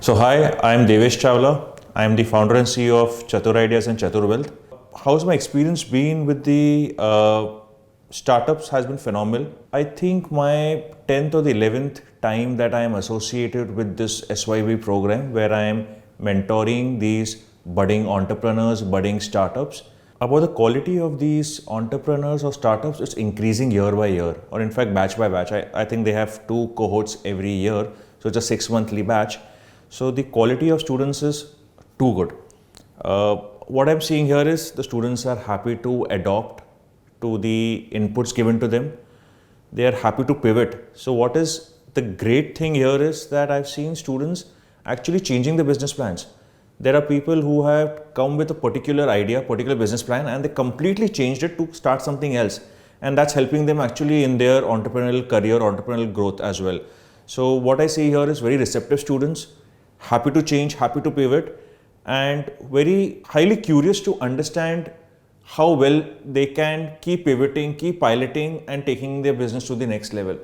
So hi, I am Devesh Chawla. I am the founder and CEO of Chatur Ideas and Chatur Wealth. How's my experience been with the startups has been phenomenal. I think my 10th or the 11th time that I am associated with this SYB program where I am mentoring these budding entrepreneurs, budding startups. About the quality of these entrepreneurs or startups, it's increasing year by year, or in fact batch by batch. I think they have 2 cohorts every year, so it's a 6-monthly batch. So the quality of students is too good. What I'm seeing here is the students are happy to adopt to the inputs given to them. They are happy to pivot. So what is the great thing here is that I've seen students actually changing the business plans. There are people who have come with a particular idea, particular business plan, and they completely changed it to start something else. And that's helping them actually in their entrepreneurial career, entrepreneurial growth as well. So what I see here is very receptive students, happy to change, happy to pivot, and very highly curious to understand how well they can keep pivoting, keep piloting and taking their business to the next level.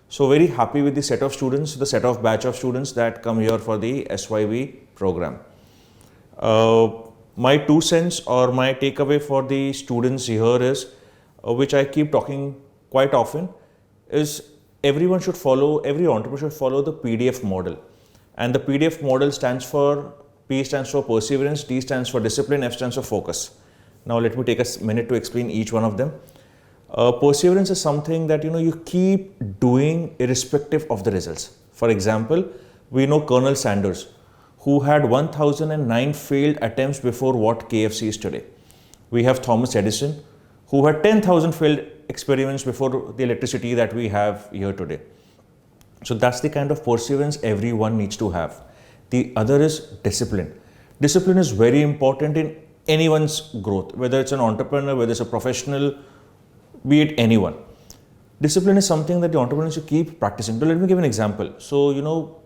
So very happy with the set of students, the set of batch of students that come here for the SYB program. My 2 cents or my takeaway for the students here is, which I keep talking quite often, is every entrepreneur should follow the PDF model. And the PDF model stands for, P stands for perseverance, D stands for discipline, F stands for focus. Now let me take a minute to explain each one of them. Perseverance is something that you keep doing irrespective of the results. For example, we know Colonel Sanders, who had 1009 failed attempts before what KFC is today. We have Thomas Edison, who had 10,000 failed experiments before the electricity that we have here today. So that's the kind of perseverance everyone needs to have. The other is discipline. Discipline is very important in anyone's growth, whether it's an entrepreneur, whether it's a professional, be it anyone. Discipline is something that the entrepreneurs should keep practicing. So let me give an example. So,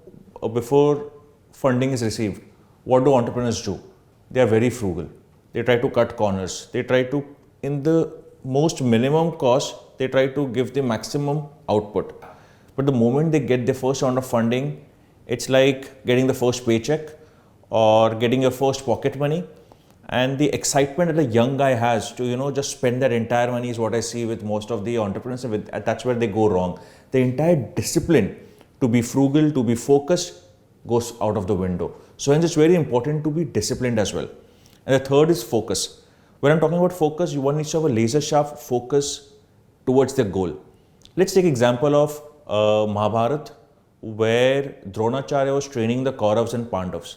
before funding is received, what do entrepreneurs do? They are very frugal. They try to cut corners. They try to, in the most minimum cost, they try to give the maximum output. But the moment they get their first round of funding, it's like getting the first paycheck or getting your first pocket money. And the excitement that a young guy has to, just spend that entire money is what I see with most of the entrepreneurs. That's where they go wrong. The entire discipline to be frugal, to be focused, goes out of the window. So hence it's very important to be disciplined as well. And the third is focus. When I'm talking about focus, one needs to have a laser sharp focus towards their goal. Let's take example of Mahabharata, where Dronacharya was training the Kauravas and Pandavas.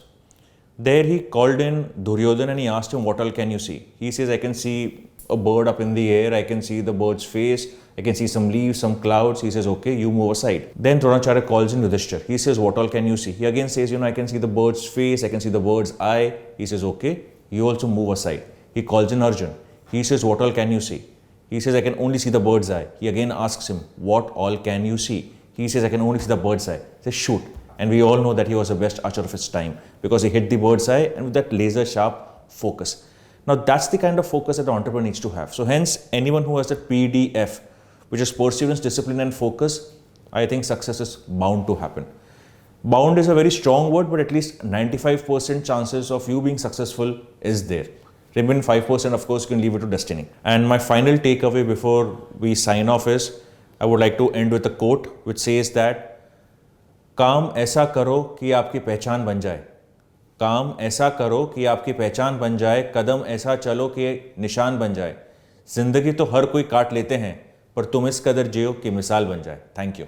There he called in Duryodhana and he asked him, what all can you see? He says, I can see a bird up in the air, I can see the bird's face, I can see some leaves, some clouds. He says, okay, you move aside. Then Dronacharya calls in Yudhishthira. He says, what all can you see? He again says, I can see the bird's face, I can see the bird's eye. He says, okay, you also move aside. He calls in Arjun. He says, what all can you see? He says, I can only see the bird's eye. He again asks him, what all can you see? He says, I can only see the bird's eye. He says, shoot. And we all know that he was the best archer of his time because he hit the bird's eye and with that laser sharp focus. Now that's the kind of focus that the entrepreneur needs to have. So hence, anyone who has that PDF, which is perseverance, discipline and focus, I think success is bound to happen. Bound is a very strong word, but at least 95% chances of you being successful is there. Remaining 5%, of course, you can leave it to destiny. And my final takeaway before we sign off is, I would like to end with a quote which says that, काम ऐसा करो कि आपकी पहचान बन जाए. काम ऐसा करो कि आपकी पहचान बन जाए. कदम ऐसा चलो कि निशान बन जाए. जिंदगी तो हर कोई काट लेते हैं, पर तुम इस कदर जियो कि मिसाल बन जाए. Thank you.